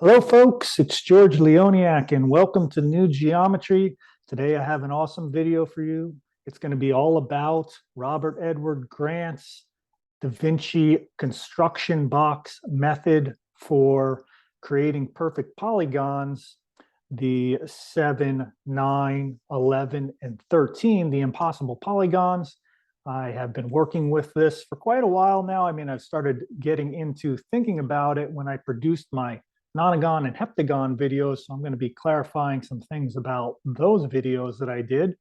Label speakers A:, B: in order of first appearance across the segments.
A: Hello, folks. It's George Leoniak, and welcome to New Geometry. Today, I have an awesome video for you. It's going to be all about Robert Edward Grant's Da Vinci construction box method for creating perfect polygons, the 7, 9, 11, and 13, the impossible polygons. I have been working with this for quite a while now. I mean, I've started getting into thinking about it when I produced my Nonagon and heptagon videos. So I'm going to be clarifying some things about those videos that I did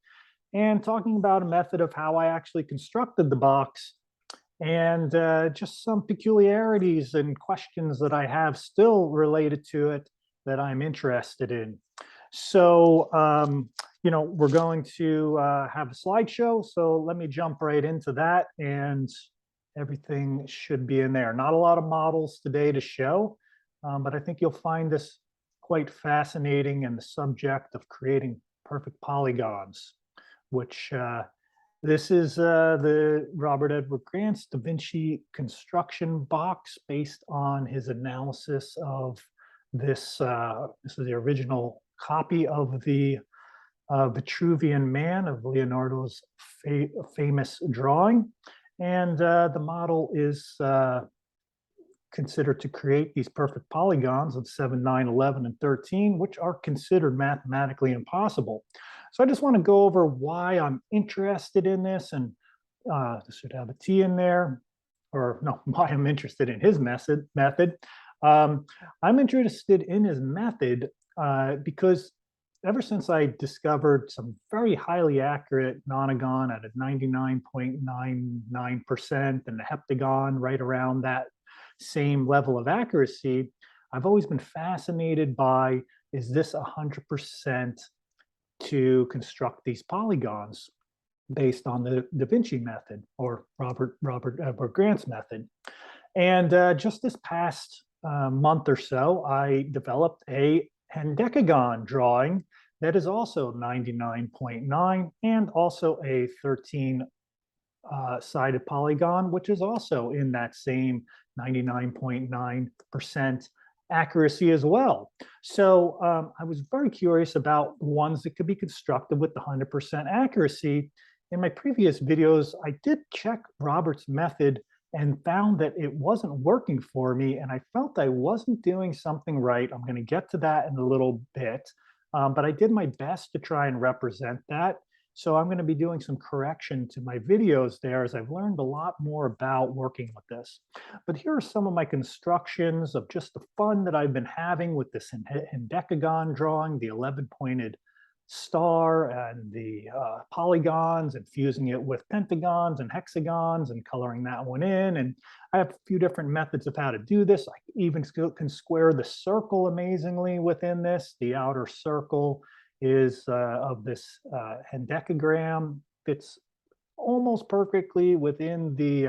A: and talking about a method of how I actually constructed the box and just some peculiarities and questions that I have still related to it that I'm interested in. So, we're going to have a slideshow. So let me jump right into that and everything should be in there. Not a lot of models today to show. But I think you'll find this quite fascinating and the subject of creating perfect polygons, which this is the Robert Edward Grant's Da Vinci construction box based on his analysis of this. This is the original copy of the Vitruvian Man of Leonardo's famous drawing. And the model is considered to create these perfect polygons of 7, 9, 11, and 13, which are considered mathematically impossible. So I just want to go over why I'm interested in this, and this should have a T in there, or no, why I'm interested in his method. I'm interested in his method because ever since I discovered some very highly accurate Nonagon at a 99.99% and the heptagon right around that same level of accuracy, I've always been fascinated by, is this 100% to construct these polygons based on the Da Vinci method or Robert Edward Grant's method? And just this past month or so, I developed a Hendecagon drawing that is also 99.9 and also a 13 sided polygon, which is also in that same 99.9% accuracy as well. So I was very curious about ones that could be constructed with the 100% accuracy. In my previous videos, I did check Robert's method and found that it wasn't working for me, and I felt I wasn't doing something right. I'm going to get to that in a little bit, but I did my best to try and represent that. So I'm going to be doing some correction to my videos there as I've learned a lot more about working with this. But here are some of my constructions of just the fun that I've been having with this Hendecagon drawing, the 11-pointed star and the polygons, and fusing it with pentagons and hexagons and coloring that one in. And I have a few different methods of how to do this. I even can square the circle amazingly within this. The outer circle is of this hendecagram, fits almost perfectly within the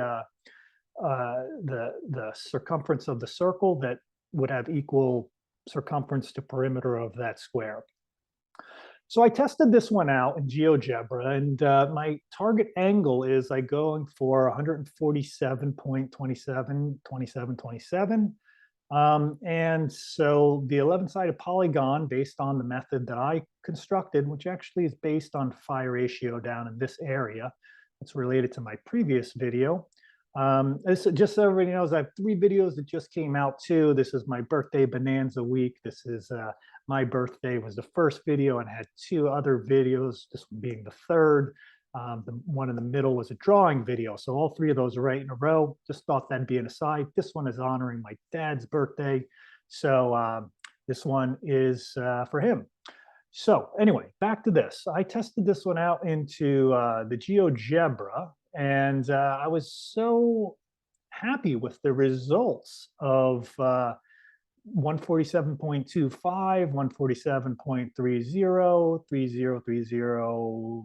A: circumference of the circle that would have equal circumference to perimeter of that square. So I tested this one out in Geogebra, and my target angle is going for 147.27. And so the 11-sided polygon, based on the method that I constructed, which actually is based on phi ratio down in this area, it's related to my previous video. Just so everybody knows, I have 3 videos that just came out too. This is my birthday bonanza week. This is my birthday was the first video, and I had 2 other videos, this one being the third. The one in the middle was a drawing video. So all 3 of those are right in a row. Just thought that'd be an aside. This one is honoring my dad's birthday. So this one is for him. So anyway, back to this. I tested this one out into the Geogebra, and I was so happy with the results of 147.25, 147.30, 3030,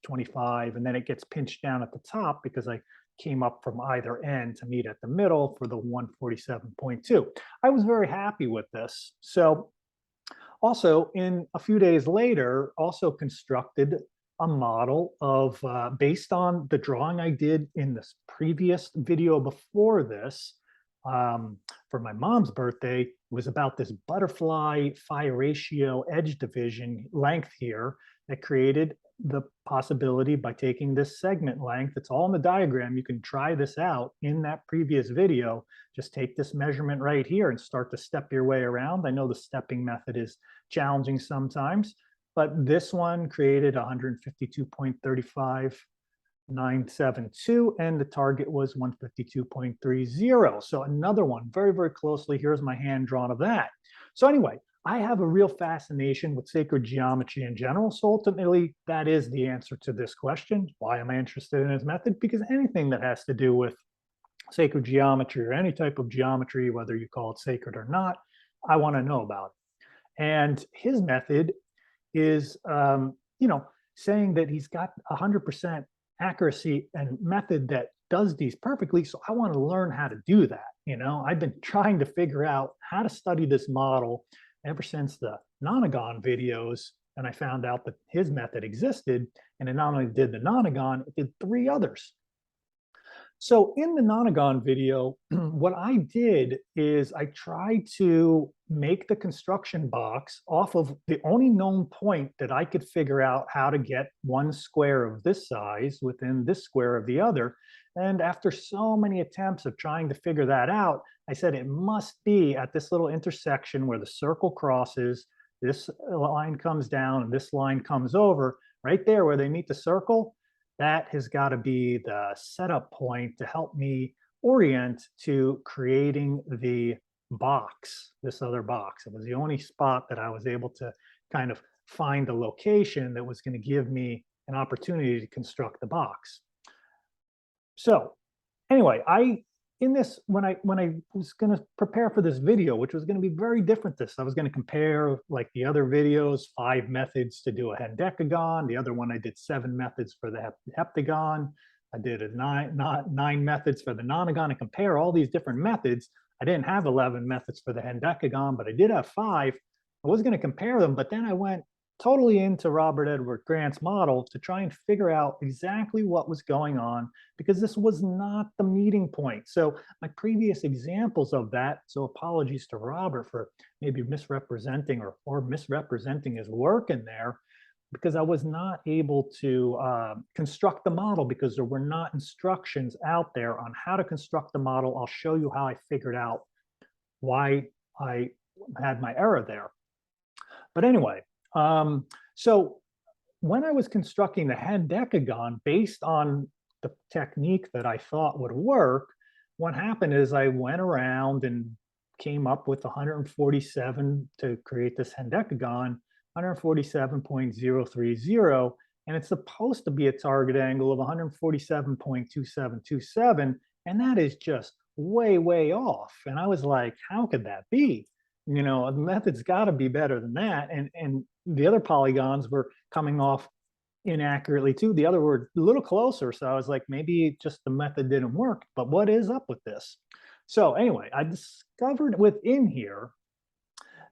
A: 25, and then it gets pinched down at the top because I came up from either end to meet at the middle for the 147.2. I was very happy with this. So also, in a few days later, also constructed a model of, based on the drawing I did in this previous video before this, for my mom's birthday. It was about this butterfly phi ratio edge division length here that created the possibility by taking this segment length. It's all in the diagram. You can try this out in that previous video. Just take this measurement right here and start to step your way around. I know the stepping method is challenging sometimes, but this one created 152.35972, and the target was 152.30. So another one, very, very closely. Here's my hand drawn of that. So anyway, I have a real fascination with sacred geometry in general. So ultimately, that is the answer to this question. Why am I interested in his method? Because anything that has to do with sacred geometry or any type of geometry, whether you call it sacred or not, I want to know about it. And his method is, saying that he's got 100% accuracy and method that does these perfectly. So I want to learn how to do that. I've been trying to figure out how to study this model ever since the Nonagon videos, and I found out that his method existed, and it not only did the Nonagon, it did 3 others. So in the Nonagon video, what I did is I tried to make the construction box off of the only known point that I could figure out how to get one square of this size within this square of the other. And after so many attempts of trying to figure that out, I said it must be at this little intersection where the circle crosses, this line comes down and this line comes over, right there where they meet the circle. That has got to be the setup point to help me orient to creating the box, this other box. It was the only spot that I was able to kind of find a location that was going to give me an opportunity to construct the box. So anyway, when I was going to prepare for this video, which was going to be very different, I was going to compare, like the other videos, 5 methods to do a Hendecagon. The other one I did 7 methods for the heptagon. I did 9 methods for the Nonagon, and compare all these different methods. I didn't have 11 methods for the Hendecagon, but I did have 5. I was going to compare them, but then I went totally into Robert Edward Grant's model to try and figure out exactly what was going on, because this was not the meeting point. So my previous examples of that, so apologies to Robert for maybe misrepresenting or misrepresenting his work in there, because I was not able to construct the model because there were not instructions out there on how to construct the model. I'll show you how I figured out why I had my error there. But anyway, so when I was constructing the Hendecagon based on the technique that I thought would work, what happened is I went around and came up with 147 to create this Hendecagon, 147.030, and it's supposed to be a target angle of 147.2727, and that is just way, way off. And I was like, how could that be? The method's got to be better than that. And the other polygons were coming off inaccurately too. The other were a little closer. So I was like, maybe just the method didn't work, but what is up with this? So anyway, I discovered within here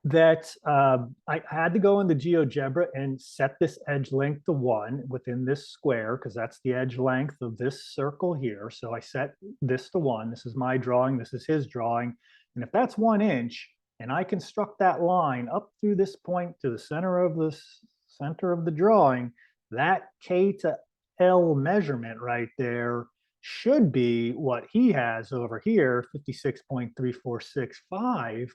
A: that I had to go into Geogebra and set this edge length to 1 within this square, because that's the edge length of this circle here. So I set this to 1. This is my drawing. This is his drawing. And if that's 1 inch, and I construct that line up through this point to the center of the drawing, that K to L measurement right there should be what he has over here, 56.3465.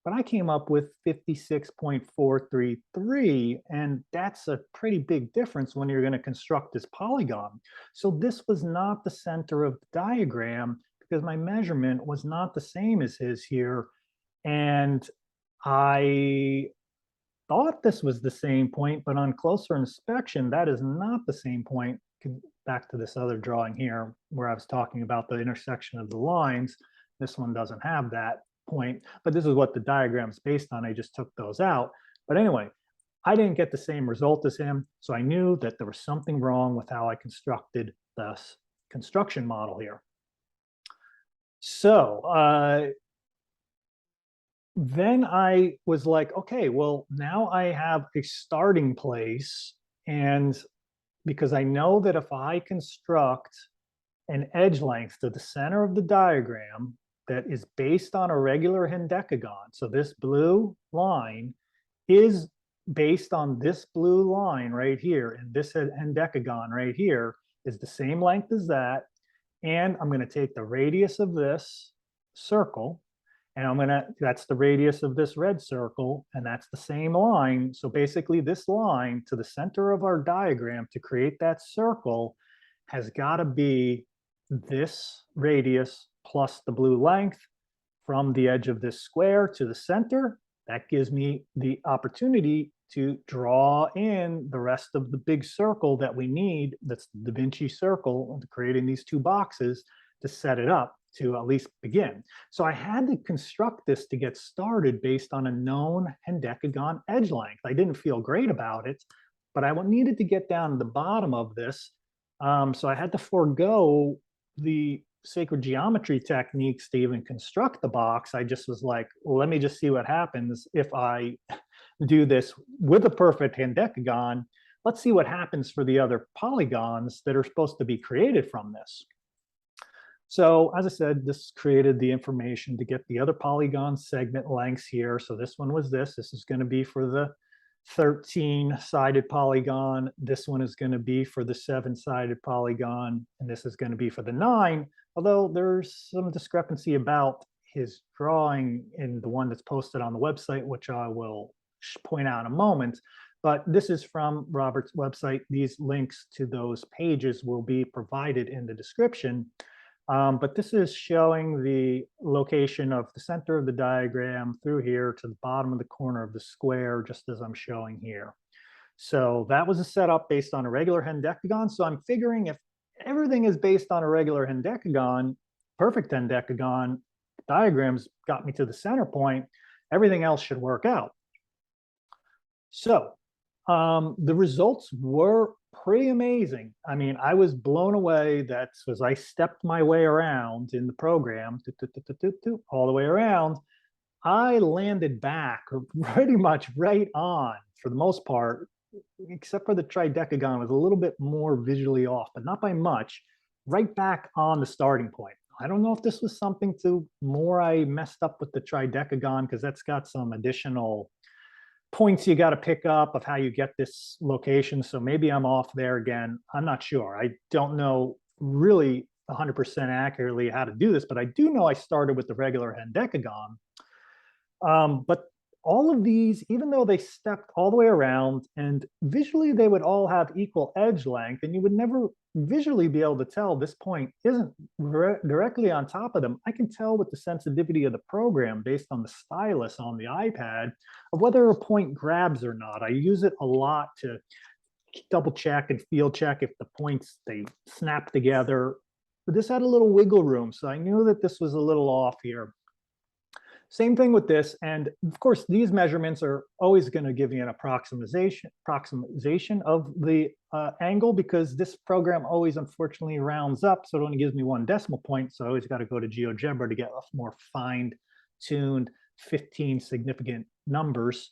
A: But I came up with 56.433, and that's a pretty big difference when you're going to construct this polygon. So this was not the center of the diagram because my measurement was not the same as his here. And I thought this was the same point, but on closer inspection, that is not the same point. Back to this other drawing here where I was talking about the intersection of the lines. This one doesn't have that point, but this is what the diagram is based on. I just took those out. But anyway, I didn't get the same result as him, so I knew that there was something wrong with how I constructed this construction model here. So then I was like, okay, well, now I have a starting place. And because I know that if I construct an edge length to the center of the diagram, that is based on a regular hendecagon. So this blue line is based on this blue line right here, and this hendecagon right here is the same length as that. And I'm going to take the radius of this circle, and that's the radius of this red circle, and that's the same line. So basically this line to the center of our diagram to create that circle has got to be this radius plus the blue length from the edge of this square to the center. That gives me the opportunity to draw in the rest of the big circle that we need. That's the Da Vinci circle, creating these two boxes to set it up to at least begin. So I had to construct this to get started based on a known hendecagon edge length. I didn't feel great about it, but I needed to get down to the bottom of this. So I had to forego the sacred geometry techniques to even construct the box. I just was like, well, let me just see what happens if I do this with a perfect hendecagon. Let's see what happens for the other polygons that are supposed to be created from this. So as I said, this created the information to get the other polygon segment lengths here. So this one was this. This is going to be for the 13-sided polygon. This one is going to be for the 7-sided polygon, and this is going to be for the 9. Although there's some discrepancy about his drawing in the one that's posted on the website, which I will point out in a moment. But this is from Robert's website. These links to those pages will be provided in the description. But this is showing the location of the center of the diagram through here to the bottom of the corner of the square, just as I'm showing here. So that was a setup based on a regular hendecagon. So I'm figuring if everything is based on a regular hendecagon, perfect hendecagon, diagrams got me to the center point, everything else should work out. So the results were pretty amazing. I mean, I was blown away. That as I stepped my way around in the program, all the way around, I landed back pretty much right on, for the most part, except for the Tridecagon was a little bit more visually off, but not by much, right back on the starting point. I don't know if this was something to more I messed up with the Tridecagon, because that's got some additional points you got to pick up of how you get this location. So maybe I'm off there again. I'm not sure. I don't know really 100% accurately how to do this, but I do know I started with the regular hendecagon. But all of these, even though they stepped all the way around and visually they would all have equal edge length, and you would never visually be able to tell this point isn't directly on top of them, I can tell with the sensitivity of the program based on the stylus on the iPad of whether a point grabs or not. I use it a lot to double check and field check if the points, they snap together. But this had a little wiggle room, so I knew that this was a little off here. Same thing with this, and of course these measurements are always going to give you an approximation of the angle, because this program always unfortunately rounds up, so it only gives me 1 decimal point. So I always got to go to Geogebra to get a more fine-tuned 15 significant numbers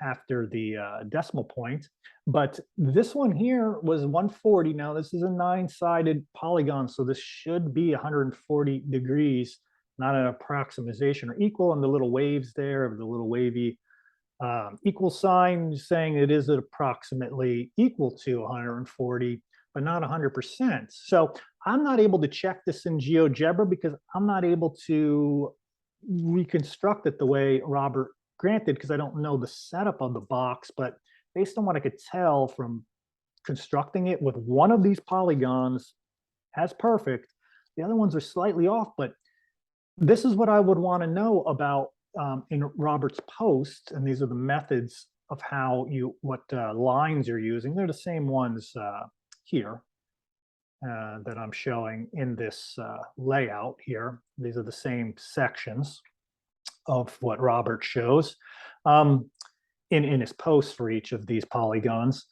A: after the decimal point. But this one here was 140. Now this is a 9-sided polygon, so this should be 140 degrees. Not an approximation or equal, and the little waves there of the little wavy equal sign saying it is approximately equal to 140, but not 100%. So I'm not able to check this in Geogebra because I'm not able to reconstruct it the way Robert granted, because I don't know the setup of the box. But based on what I could tell from constructing it with one of these polygons as perfect, the other ones are slightly off. But this is what I would want to know about in Robert's post, and these are the methods of how what lines you're using. They're the same ones here that I'm showing in this layout here. These are the same sections of what Robert shows in his post for each of these polygons.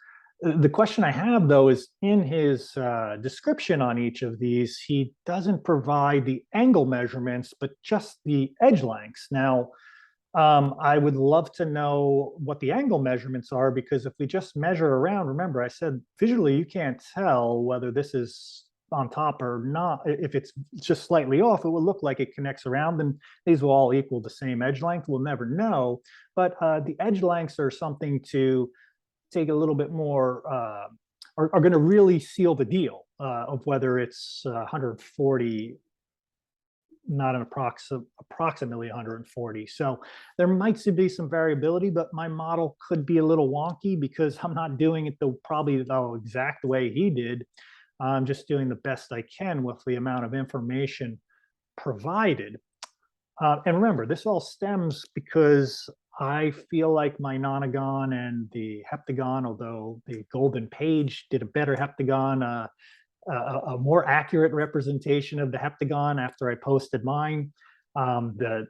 A: The question I have, though, is in his description on each of these, he doesn't provide the angle measurements, but just the edge lengths. Now, I would love to know what the angle measurements are, because if we just measure around, remember I said visually you can't tell whether this is on top are not, if it's just slightly off, it will look like it connects around, and these will all equal the same edge length. We'll never know, but the edge lengths are something to take a little bit more, are going to really seal the deal of whether it's 140, not an approximately 140. So there might be some variability, but my model could be a little wonky because I'm not doing it probably the exact way he did. I'm just doing the best I can with the amount of information provided. And remember, this all stems because I feel like my Nonagon and the heptagon, although the golden page did a better heptagon, a more accurate representation of the heptagon after I posted mine. The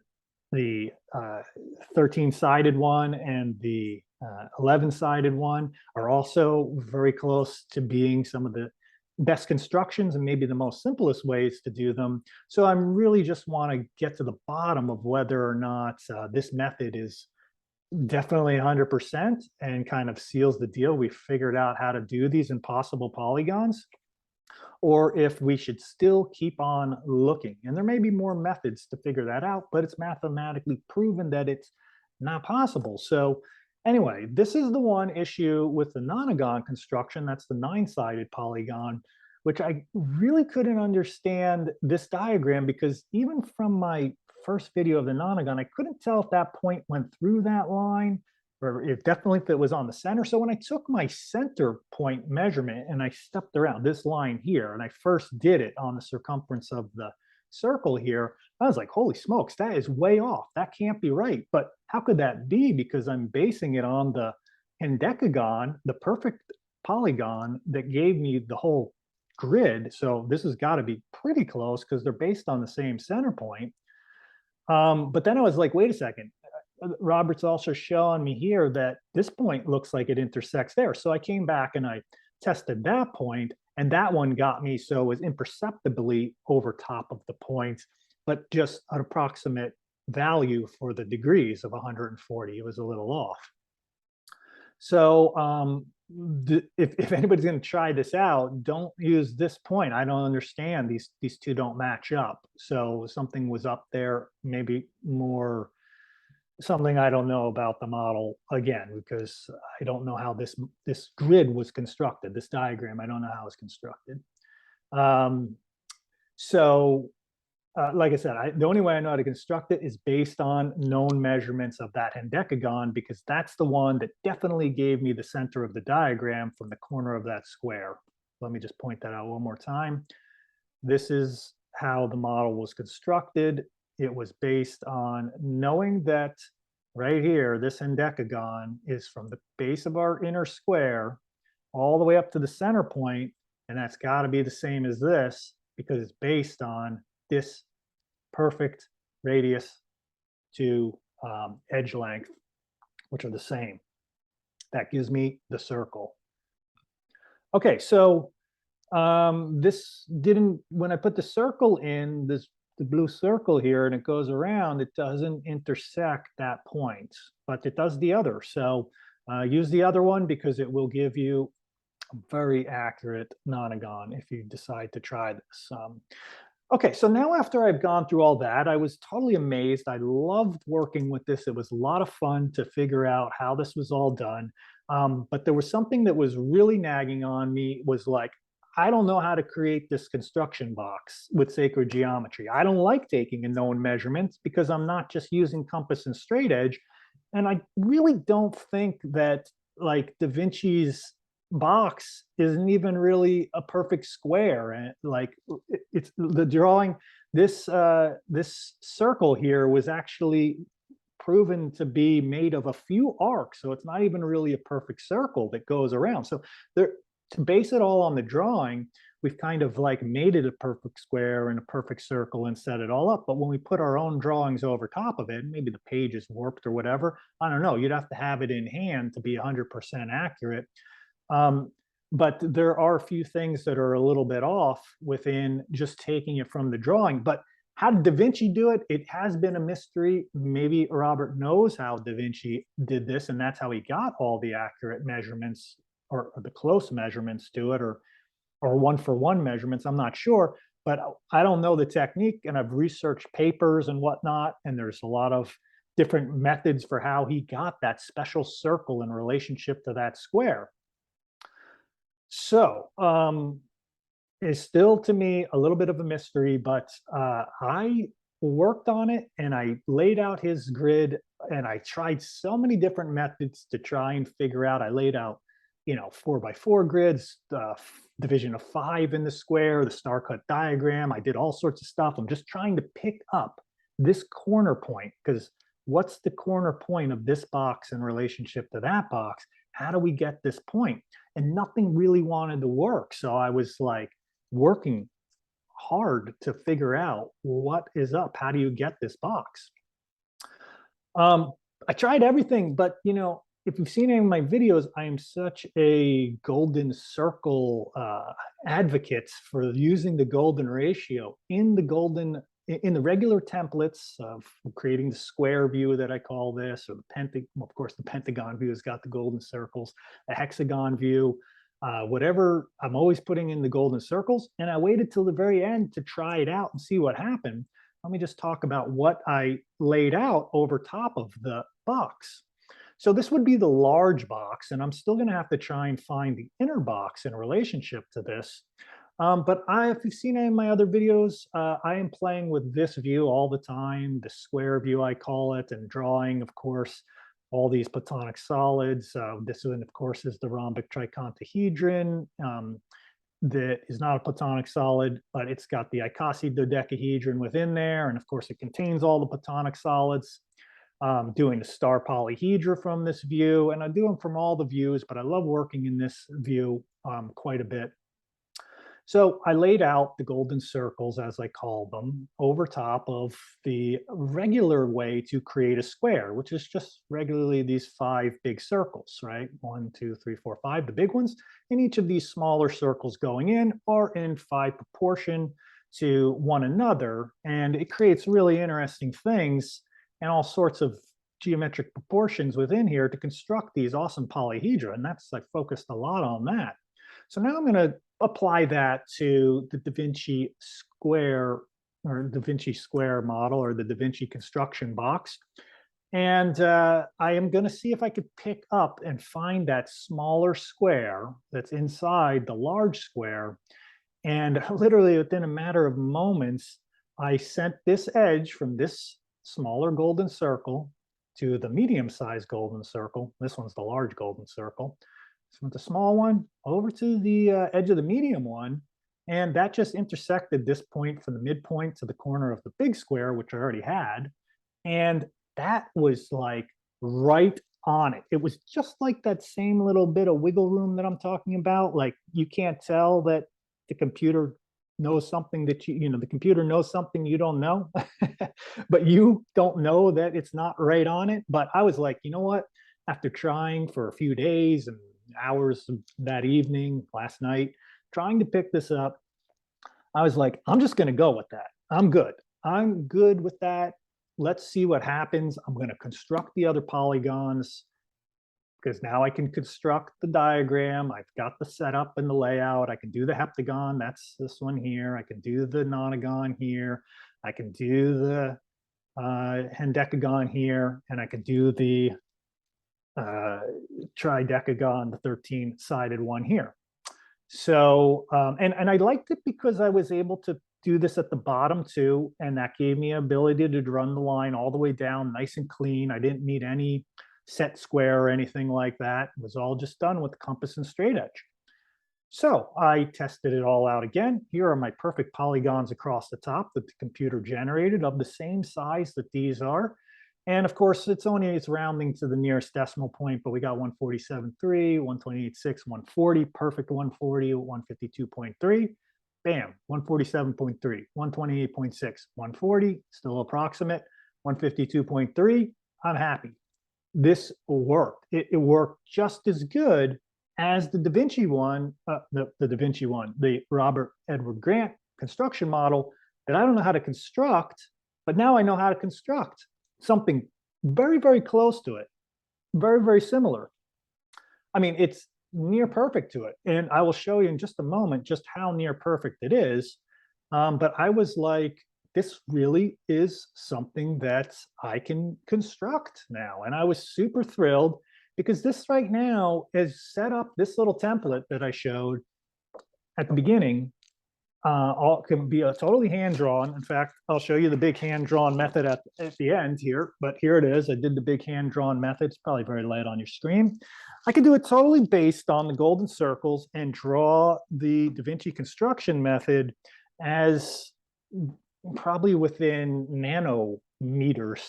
A: 13-sided one and the 11-sided one are also very close to being some of the best constructions and maybe the most simplest ways to do them. So I'm really just want to get to the bottom of whether or not this method is definitely 100% and kind of seals the deal. We figured out how to do these impossible polygons, or if we should still keep on looking. And there may be more methods to figure that out, but it's mathematically proven that it's not possible. So anyway, this is the one issue with the Nonagon construction. That's the 9-sided polygon, which I really couldn't understand this diagram because even from my first video of the Nonagon, I couldn't tell if that point went through that line or if definitely if it was on the center. So when I took my center point measurement and I stepped around this line here, and I first did it on the circumference of the circle here, I was like, holy smokes, that is way off. That can't be right. But how could that be? Because I'm basing it on the Hendecagon, the perfect polygon that gave me the whole grid. So this has got to be pretty close because they're based on the same center point. But then I was like, wait a second. Robert's also showing me here that this point looks like it intersects there. So I came back and I tested that point, and that one got me so it was imperceptibly over top of the point, but just an approximate value for the degrees of 140. It was a little off. So if anybody's going to try this out, don't use this point. I don't understand. These two don't match up. So something was up there, maybe more something I don't know about the model again, because I don't know how this grid was constructed, this diagram, I don't know how it's constructed. Like I said, the only way I know how to construct it is based on known measurements of that Hendecagon, because that's the one that definitely gave me the center of the diagram from the corner of that square. Let me just point that out one more time. This is how the model was constructed. It was based on knowing that right here, this Hendecagon is from the base of our inner square all the way up to the center point, and that's got to be the same as this because it's based on this perfect radius to edge length, which are the same. That gives me the circle. Okay, so this didn't, when I put the circle in, the blue circle here, and it goes around, it doesn't intersect that point, but it does the other. So use the other one because it will give you a very accurate Nonagon if you decide to try this. Okay, so now after I've gone through all that, I was totally amazed. I loved working with this. It was a lot of fun to figure out how this was all done. But there was something that was really nagging on me, was like, I don't know how to create this construction box with sacred geometry. I don't like taking a known measurements because I'm not just using compass and straight edge. And I really don't think that like Da Vinci's box isn't even really a perfect square. And like it's the drawing, this circle here was actually proven to be made of a few arcs. So it's not even really a perfect circle that goes around. So there, to base it all on the drawing, we've kind of like made it a perfect square and a perfect circle and set it all up. But when we put our own drawings over top of it, maybe the page is warped or whatever, I don't know, you'd have to have it in hand to be 100% accurate. But there are a few things that are a little bit off within just taking it from the drawing. But how did Da Vinci do it? It has been a mystery. Maybe Robert knows how Da Vinci did this, and that's how he got all the accurate measurements or the close measurements to it, or or one-for-one measurements, I'm not sure, but I don't know the technique, and I've researched papers and whatnot, and there's a lot of different methods for how he got that special circle in relationship to that square. So it's still to me a little bit of a mystery, but I worked on it and I laid out his grid and I tried so many different methods to try and figure out. I laid out, 4x4 grids, division of 5 in the square, the star cut diagram. I did all sorts of stuff. I'm just trying to pick up this corner point, because what's the corner point of this box in relationship to that box? How do we get this point? And nothing really wanted to work. So I was like working hard to figure out what is up. How do you get this box? I tried everything, but if you've seen any of my videos, I am such a golden circle advocate for using the golden ratio in the regular templates of creating the square view that I call this, or of course, the pentagon view has got the golden circles, the hexagon view, whatever. I'm always putting in the golden circles, and I waited till the very end to try it out and see what happened. Let me just talk about what I laid out over top of the box. So this would be the large box, and I'm still going to have to try and find the inner box in relationship to this. But if you've seen any of my other videos, I am playing with this view all the time, the square view I call it, and drawing, of course, all these platonic solids. This one, of course, is the rhombic tricontahedron. That is not a platonic solid, but it's got the icosahedrodecahedron within there, and of course it contains all the platonic solids. Doing the star polyhedra from this view, and I do them from all the views, but I love working in this view quite a bit. So I laid out the golden circles, as I call them, over top of the regular way to create a square, which is just regularly these 5 big circles, right? 1, 2, 3, 4, 5, the big ones. And each of these smaller circles going in are in 5 proportion to one another. And it creates really interesting things and all sorts of geometric proportions within here to construct these awesome polyhedra. And I focused a lot on that. So now I'm going to apply that to the Da Vinci square, or Da Vinci square model, or the Da Vinci construction box. And I am going to see if I could pick up and find that smaller square that's inside the large square. And literally within a matter of moments, I sent this edge from this smaller golden circle to the medium-sized golden circle. This one's the large golden circle. So with the small one over to the edge of the medium one, and that just intersected this point from the midpoint to the corner of the big square, which I already had. And that was like right on it. It was just like that same little bit of wiggle room that I'm talking about. Like you can't tell that the computer knows something that the computer knows something you don't know, but you don't know that it's not right on it. But I was like, you know what? After trying for a few days and hours that evening, last night, trying to pick this up, I was like, I'm just going to go with that. I'm good. I'm good with that. Let's see what happens. I'm going to construct the other polygons, because now I can construct the diagram. I've got the setup and the layout. I can do the heptagon. That's this one here. I can do the nonagon here. I can do the hendecagon here. And I can do the tridecagon, the 13-sided one here. So, and I liked it because I was able to do this at the bottom too. And that gave me ability to run the line all the way down nice and clean. I didn't need any set square or anything like that. It was all just done with compass and straight edge. So I tested it all out again. Here are my perfect polygons across the top that the computer generated of the same size that these are. And of course, it's rounding to the nearest decimal point, but we got 147.3, 128.6, 140, perfect 140, 152.3, bam, 147.3, 128.6, 140, still approximate, 152.3, I'm happy. This worked. It worked just as good as the Da Vinci one, the Robert Edward Grant construction model that I don't know how to construct, but now I know how to construct something very, very close to it, very, very similar. I mean, it's near perfect to it. And I will show you in just a moment just how near perfect it is. But I was like, this really is something that I can construct now. And I was super thrilled because this right now is set up, this little template that I showed at the beginning, all can be a totally hand-drawn. In fact, I'll show you the big hand-drawn method at the end here, but here it is. I did the big hand-drawn method. It's probably very light on your screen. I can do it totally based on the golden circils and draw the Da Vinci construction method as probably within nanometers,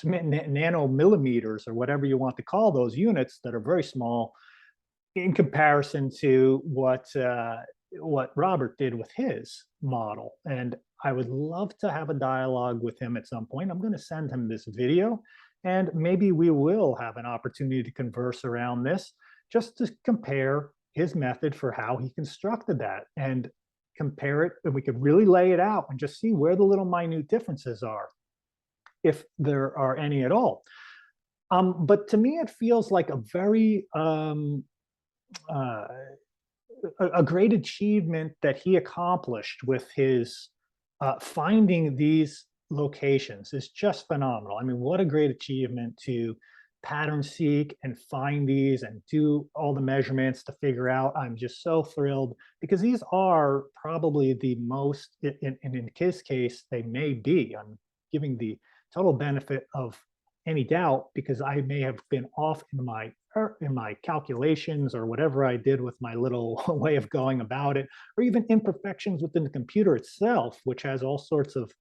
A: nanomillimeters, or whatever you want to call those units that are very small in comparison to what Robert did with his model. And I would love to have a dialogue with him at some point. I'm going to send him this video, and maybe we will have an opportunity to converse around this, just to compare his method for how he constructed that and compare it, and we could really lay it out and just see where the little minute differences are, if there are any at all. But to me, it feels like a very a great achievement that he accomplished with his finding these locations is just phenomenal. I mean, what a great achievement to pattern seek and find these and do all the measurements to figure out. I'm just so thrilled because these are probably the most, in his case, they may be. I'm giving the total benefit of any doubt because I may have been off in my calculations or whatever I did with my little way of going about it, or even imperfections within the computer itself, which has all sorts of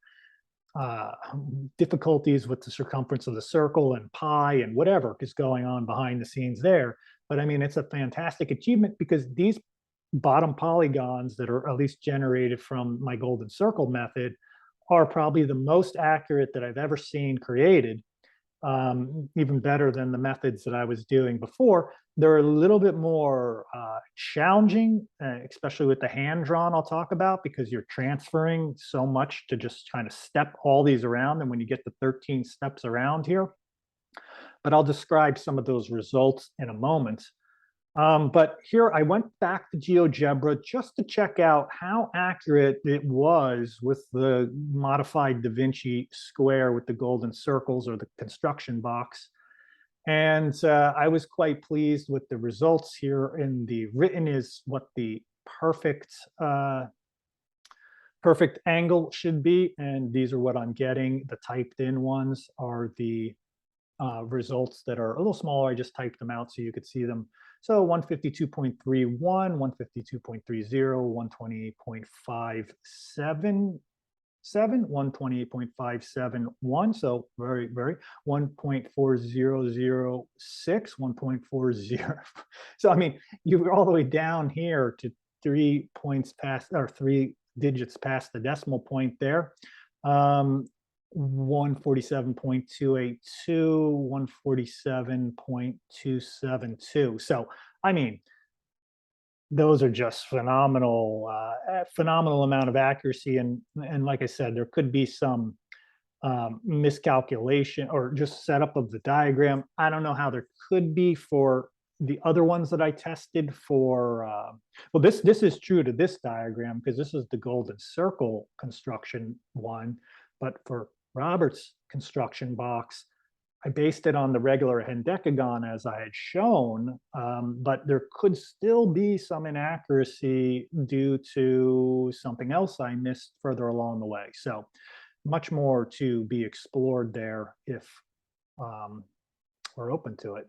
A: difficulties with the circumference of the circle and pi and whatever is going on behind the scenes there. But I mean, it's a fantastic achievement because these bottom polygons that are at least generated from my golden circle method are probably the most accurate that I've ever seen created. Even better than the methods that I was doing before. They're a little bit more challenging, especially with the hand drawn I'll talk about, because you're transferring so much to just kind of step all these around. And when you get the 13 steps around here, but I'll describe some of those results in a moment. But here I went back to Geogebra just to check out how accurate it was with the modified Da Vinci square with the golden circles or the construction box. And I was quite pleased with the results here. In the written is what the perfect angle should be. And these are what I'm getting. The typed in ones are the results that are a little smaller. I just typed them out so you could see them. So 152.31, 152.30, 128.57, 128.571. So very, 1.4006, 1.40. So I mean, you're all the way down here to 3 points past, or 3 digits past the decimal point there. 147.282, 147.272. So, I mean, those are just phenomenal, phenomenal amount of accuracy. And like I said, there could be some miscalculation or just setup of the diagram. I don't know how there could be for the other ones that I tested for. Well, this is true to this diagram because this is the golden circle construction one. But for Robert's construction box, I based it on the regular Hendecagon as I had shown, but there could still be some inaccuracy due to something else I missed further along the way. So much more to be explored there if we're open to it.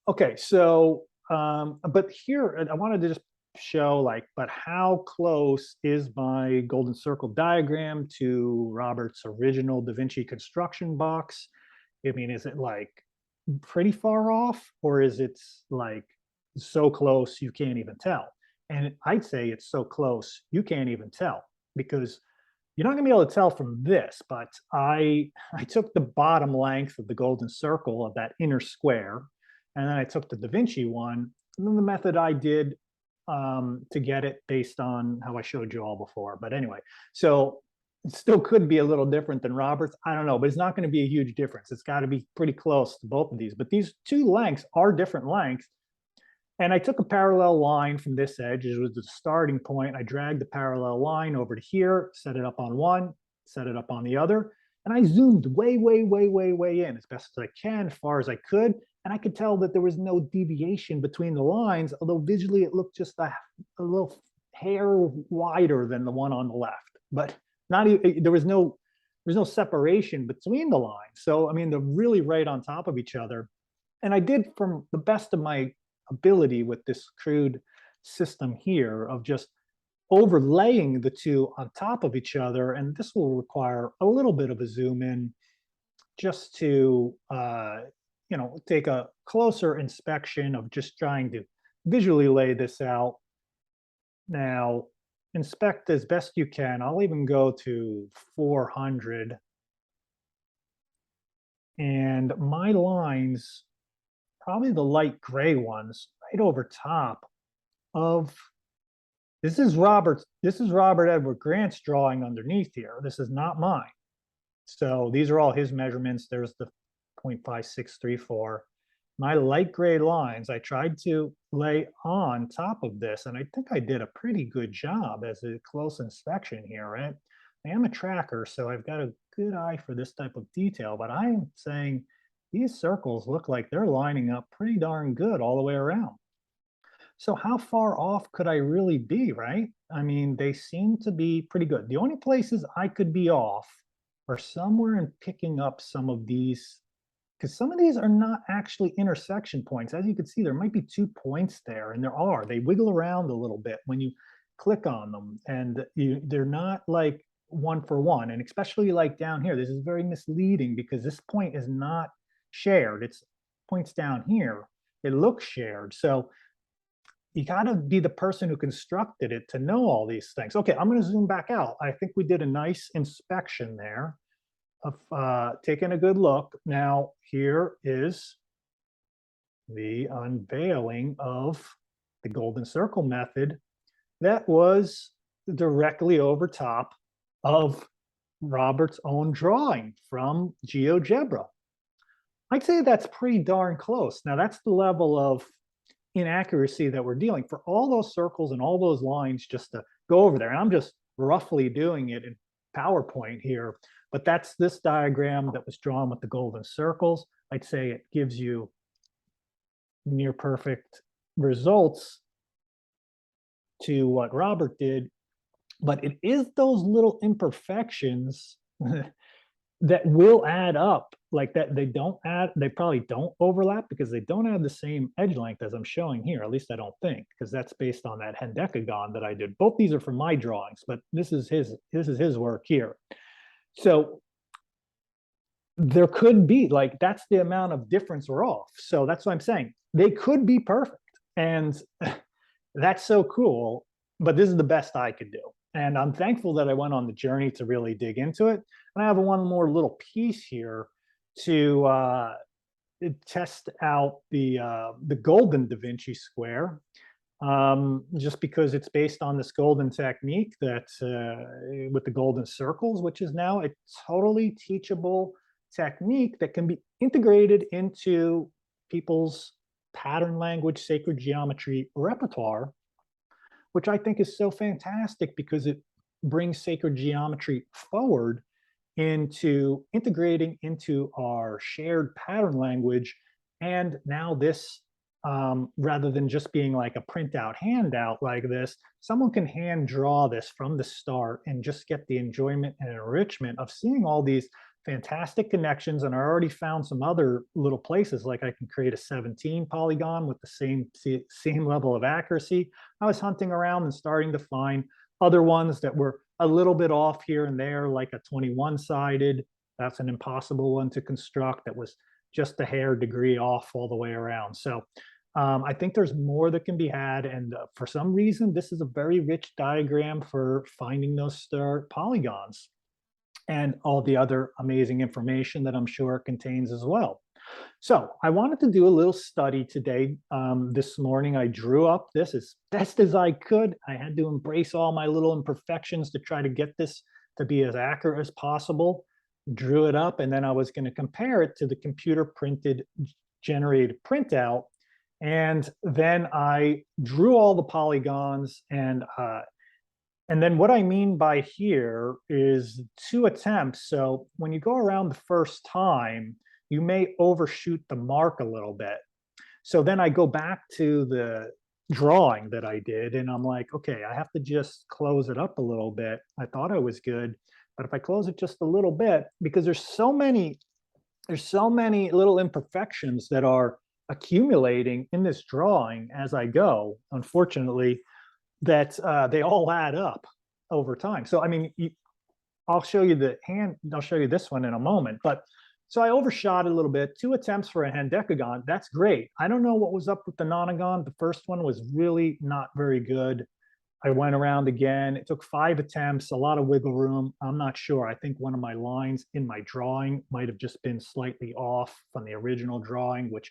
A: Okay, so, but here, I wanted to just show but how close is my golden circle diagram to Robert's original Da Vinci construction box? I mean, is it pretty far off, or is it so close you can't even tell? And I'd say it's so close you can't even tell, because you're not gonna be able to tell from this, but I took the bottom length of the golden circle of that inner square, and then I took the Da Vinci one, and then the method I did to get it based on how I showed you all before. But anyway, so it still could be a little different than Robert's. I don't know, but it's not going to be a huge difference. It's got to be pretty close to both of these. But these two lengths are different lengths. And I took a parallel line from this edge, it was the starting point. I dragged the parallel line over to here, set it up on one, set it up on the other, and I zoomed way, way, way, way, way in as best as I can, as far as I could. And I could tell that there was no deviation between the lines, although visually it looked just a little hair wider than the one on the left. But not even, there was no separation between the lines. So, I mean, they're really right on top of each other. And I did, from the best of my ability with this crude system here, of just overlaying the two on top of each other. And this will require a little bit of a zoom in just to take a closer inspection of just trying to visually lay this out. Now, inspect as best you can. I'll even go to 400. And my lines, probably the light gray ones, right over top of, this is Robert Edward Grant's drawing underneath here. This is not mine. So these are all his measurements. There's the 0.5634. My light gray lines, I tried to lay on top of this, and I think I did a pretty good job as a close inspection here, right? I am a tracker, so I've got a good eye for this type of detail, but I am saying these circles look like they're lining up pretty darn good all the way around. So how far off could I really be, right? I mean, they seem to be pretty good. The only places I could be off are somewhere in picking up some of these, because some of these are not actually intersection points. As you can see, there might be 2 points there, and they wiggle around a little bit when you click on them, and they're not like one for one. And especially like down here, this is very misleading because this point is not shared. It's points down here. It looks shared. So you got to be the person who constructed it to know all these things. Okay, I'm going to zoom back out. I think we did a nice inspection there of taking a good look. Now, here is the unveiling of the golden circle method that was directly over top of Robert's own drawing from Geogebra. I'd say that's pretty darn close. Now, that's the level of inaccuracy that we're dealing for all those circles and all those lines, just to go over there. And I'm just roughly doing it in PowerPoint here, but that's this diagram that was drawn with the golden circles. I'd say it gives you near perfect results to what Robert did, but it is those little imperfections that will add up, like that they probably don't overlap because they don't have the same edge length as I'm showing here. At least I don't think, because that's based on that Hendecagon that I did. Both these are from my drawings, but this is his work here. So there could be, like, that's the amount of difference we're off. So that's what I'm saying. They could be perfect. And that's so cool, but this is the best I could do. And I'm thankful that I went on the journey to really dig into it. And I have one more little piece here to test out the golden Da Vinci square, just because it's based on this golden technique that with the golden circles, which is now a totally teachable technique that can be integrated into people's pattern language, sacred geometry repertoire, which I think is so fantastic because it brings sacred geometry forward into integrating into our shared pattern language. And now this, rather than just being like a printout handout like this, someone can hand draw this from the start and just get the enjoyment and enrichment of seeing all these fantastic connections. And I already found some other little places, like I can create a 17 polygon with the same level of accuracy. I was hunting around and starting to find other ones that were a little bit off here and there, like a 21-sided. That's an impossible one to construct. That was just a hair degree off all the way around. So I think there's more that can be had. And for some reason, this is a very rich diagram for finding those polygons and all the other amazing information that I'm sure it contains as well. So I wanted to do a little study today. This morning, I drew up this as best as I could. I had to embrace all my little imperfections to try to get this to be as accurate as possible. Drew it up, and then I was going to compare it to the computer generated printout And then I drew all the polygons, and then what I mean by here is 2 attempts. So when you go around the first time, you may overshoot the mark a little bit. So then I go back to the drawing that I did, and I'm like, okay, I have to just close it up a little bit. I thought I was good, but if I close it just a little bit, because there's so many little imperfections that are accumulating in this drawing as I go, unfortunately, that they all add up over time. So I mean, I'll show you I'll show you this one in a moment, but so I overshot a little bit. 2 attempts for a Hendecagon, that's great. I don't know what was up with the Nonagon. The first one was really not very good. I went around again. It took 5 attempts, a lot of wiggle room. I'm not sure. I think one of my lines in my drawing might have just been slightly off from the original drawing, which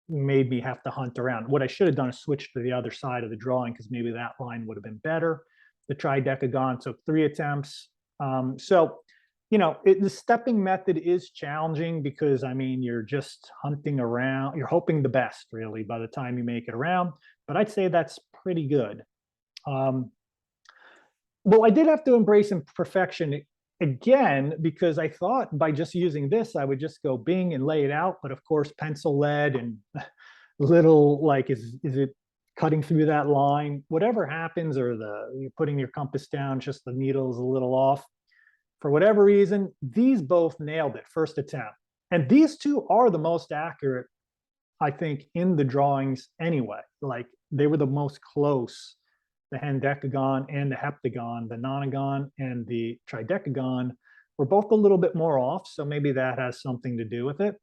A: made me have to hunt around. What I should have done is switch to the other side of the drawing because maybe that line would have been better. The Tridecagon took 3 attempts. So, the stepping method is challenging because, I mean, you're just hunting around. You're hoping the best, really, by the time you make it around. But I'd say that's pretty good. Well, I did have to embrace imperfection again because I thought by just using this, I would just go bing and lay it out. But of course, pencil lead and little like, is it cutting through that line? Whatever happens, or you're putting your compass down, just the needle is a little off. For whatever reason, these both nailed it first attempt. And these two are the most accurate, I think, in the drawings anyway. Like they were the most close. The Hendecagon and the heptagon, the Nonagon and the Tridecagon were both a little bit more off, so maybe that has something to do with it.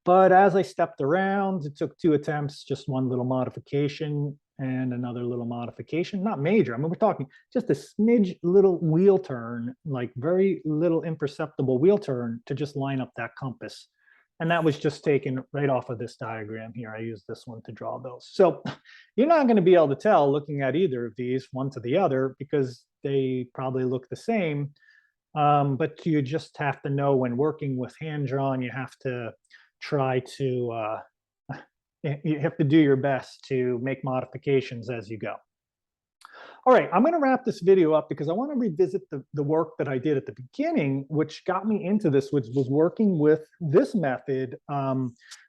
A: But as I stepped around, it took 2 attempts, just one little modification and another little modification, not major. I mean, we're talking just a smidge little wheel turn, like very little imperceptible wheel turn to just line up that compass. And that was just taken right off of this diagram here. I used this one to draw those. So you're not going to be able to tell looking at either of these, one to the other, because they probably look the same. But you just have to know when working with hand-drawn, you have to try to, you have to do your best to make modifications as you go. All right, I'm going to wrap this video up because I want to revisit the work that I did at the beginning, which got me into this, which was working with this method,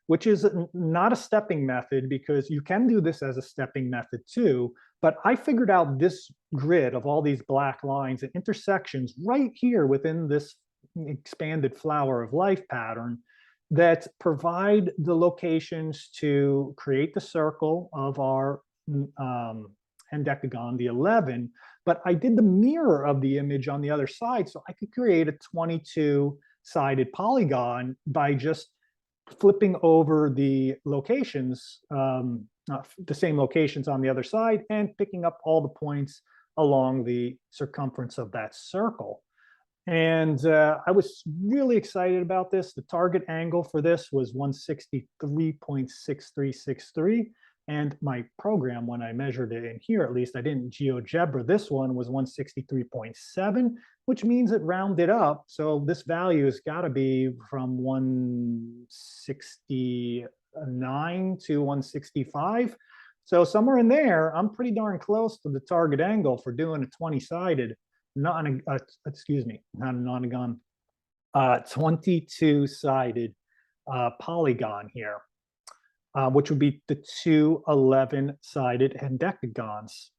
A: which is not a stepping method because you can do this as a stepping method too. But I figured out this grid of all these black lines and intersections right here within this expanded flower of life pattern that provide the locations to create the circle of our Hendecagon, the 11, but I did the mirror of the image on the other side, so I could create a 22-sided polygon by just flipping over the locations, the same locations on the other side, and picking up all the points along the circumference of that circle. And I was really excited about this. The target angle for this was 163.6363. And my program, when I measured it in here, at least I didn't Geogebra this one, was 163.7, which means it rounded up. So this value has got to be from 169 to 165. So somewhere in there, I'm pretty darn close to the target angle for doing a 20-sided, not a Nonagon, 22-sided polygon here. Which would be the two 11-sided Hendecagons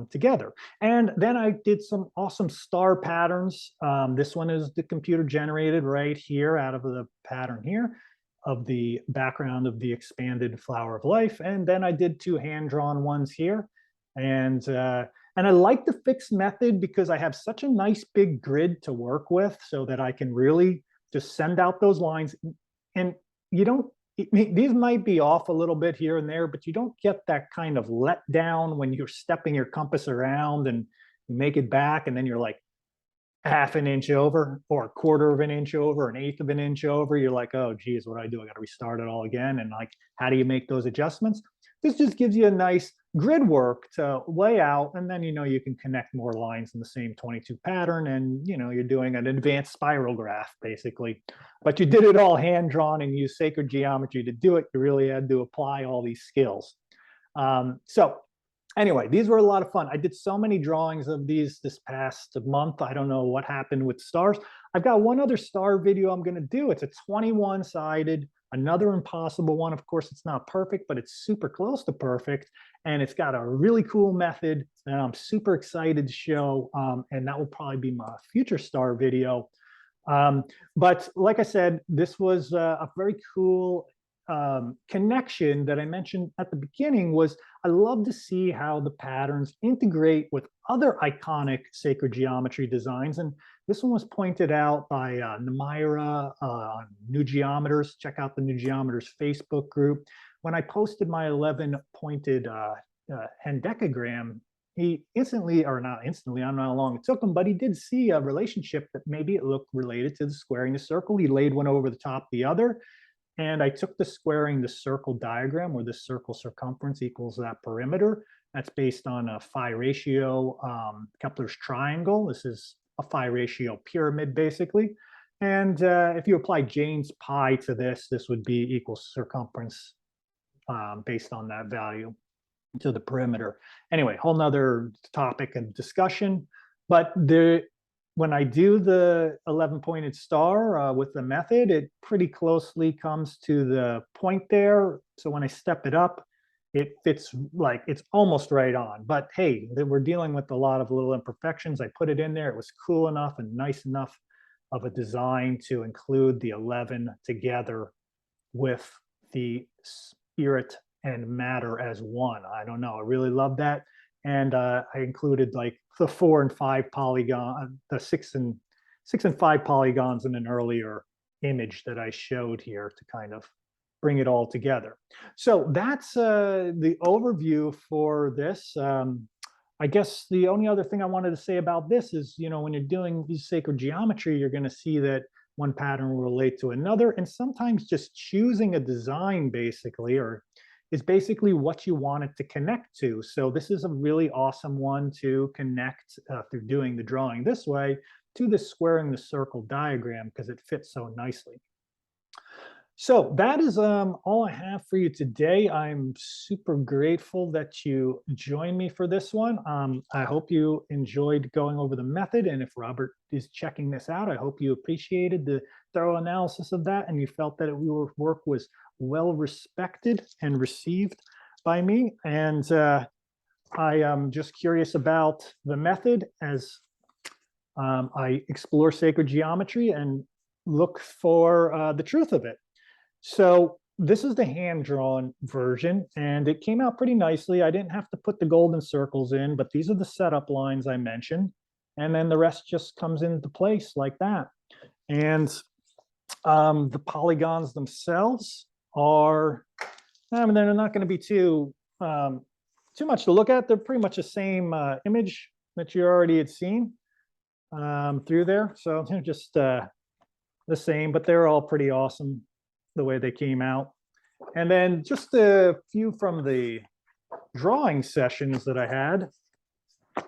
A: together. And then I did some awesome star patterns. This one is the computer generated right here out of the pattern here of the background of the expanded flower of life. And then I did 2 hand-drawn ones here. And I like the fixed method because I have such a nice big grid to work with so that I can really just send out those lines. And you don't, these might be off a little bit here and there, but you don't get that kind of let down when you're stepping your compass around and you make it back and then you're like, half an inch over or a quarter of an inch over, an eighth of an inch over, you're like, oh, geez, what do I do? I got to restart it all again. And like, how do you make those adjustments? This just gives you a nice grid work to lay out. And then, you can connect more lines in the same 22 pattern. And, you're doing an advanced spiral graph, basically. But you did it all hand drawn and used sacred geometry to do it. You really had to apply all these skills. So anyway, these were a lot of fun. I did so many drawings of these this past month. I don't know what happened with stars. I've got one other star video I'm going to do. It's a 21-sided, another impossible one. Of course, it's not perfect, but it's super close to perfect. And it's got a really cool method that I'm super excited to show. And that will probably be my future star video. But like I said, this was a very cool connection that I mentioned at the beginning. Was I love to see how the patterns integrate with other iconic sacred geometry designs. And this one was pointed out by Namira on New Geometers. Check out the New Geometers Facebook group. When I posted my 11-pointed Hendecagon, he instantly, or not instantly, I don't know how long it took him, but he did see a relationship that maybe it looked related to the squaring the circle. He laid one over the top of the other. And I took the squaring the circle diagram where the circle circumference equals that perimeter. That's based on a phi ratio Kepler's triangle. This is a phi ratio pyramid, basically. And if you apply Jane's pi to this, this would be equal circumference based on that value to the perimeter. Anyway, whole nother topic and discussion. But when I do the 11-pointed star with the method, it pretty closely comes to the point there. So when I step it up, it fits like it's almost right on. But hey, we're dealing with a lot of little imperfections. I put it in there. It was cool enough and nice enough of a design to include the 11 together with the spirit and matter as one. I don't know. I really love that. And I included like the 4 and 5 polygon, the 6 and 5 polygons in an earlier image that I showed here to kind of bring it all together. So that's the overview for this. I guess the only other thing I wanted to say about this is, when you're doing these sacred geometry, you're going to see that one pattern will relate to another. And sometimes just choosing a design basically, is basically what you want it to connect to. So this is a really awesome one to connect through doing the drawing this way to the squaring the circle diagram because it fits so nicely. So that is all I have for you today. I'm super grateful that you joined me for this one. I hope you enjoyed going over the method. And if Robert is checking this out, I hope you appreciated the thorough analysis of that and you felt that your work was well respected and received by me. And I am just curious about the method as I explore sacred geometry and look for the truth of it. So this is the hand-drawn version, and it came out pretty nicely. I didn't have to put the golden circles in, but these are the setup lines I mentioned, and then the rest just comes into place like that. And the polygons themselves are, I mean, they're not going to be too much to look at. They're pretty much the same image that you already had seen through there. So they're just the same, but they're all pretty awesome the way they came out. And then just a few from the drawing sessions that I had.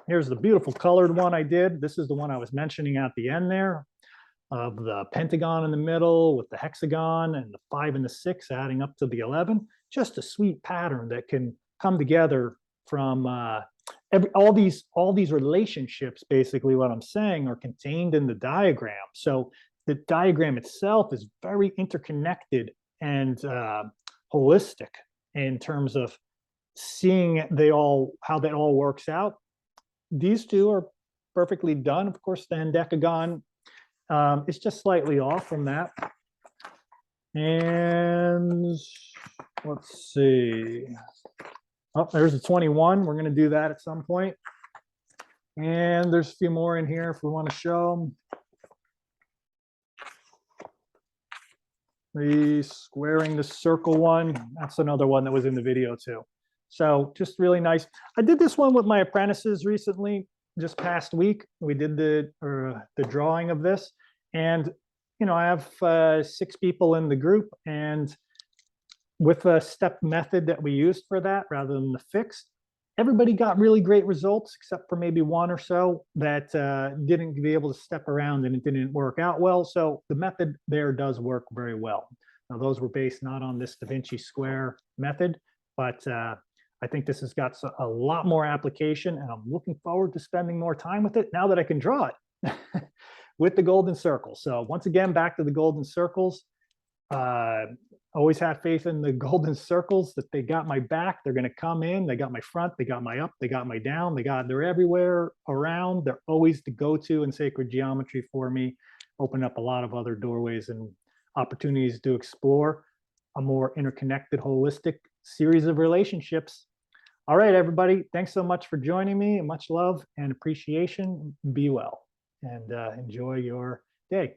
A: Here's the beautiful colored one I did. This is the one I was mentioning at the end there, of the pentagon in the middle with the hexagon and the 5 and the 6 adding up to the 11. Just a sweet pattern that can come together from all these relationships. Basically what I'm saying are contained in the diagram. So the diagram itself is very interconnected and holistic in terms of seeing how that all works out. These two are perfectly done. Of course, the Hendecagon is just slightly off from that. And let's see. Oh, there's the 21. We're going to do that at some point. And there's a few more in here if we want to show them. The squaring the circle one, that's another one that was in the video too. So just really nice. I did this one with my apprentices recently. just past week. We did the drawing of this, and I have 6 people in the group, and with a step method that we used for that rather than the fixed, everybody got really great results except for maybe one or so that didn't be able to step around and it didn't work out well. So the method there does work very well. Now those were based not on this Da Vinci square method, but I think this has got a lot more application, and I'm looking forward to spending more time with it now that I can draw it with the golden circle. So once again, back to the golden circles. Always have faith in the golden circles that they got my back. They're going to come in. They got my front. They got my up. They got my down. They're everywhere around. They're always the go-to in sacred geometry for me. Open up a lot of other doorways and opportunities to explore a more interconnected, holistic series of relationships. All right, everybody. Thanks so much for joining me. Much love and appreciation. Be well and enjoy your day.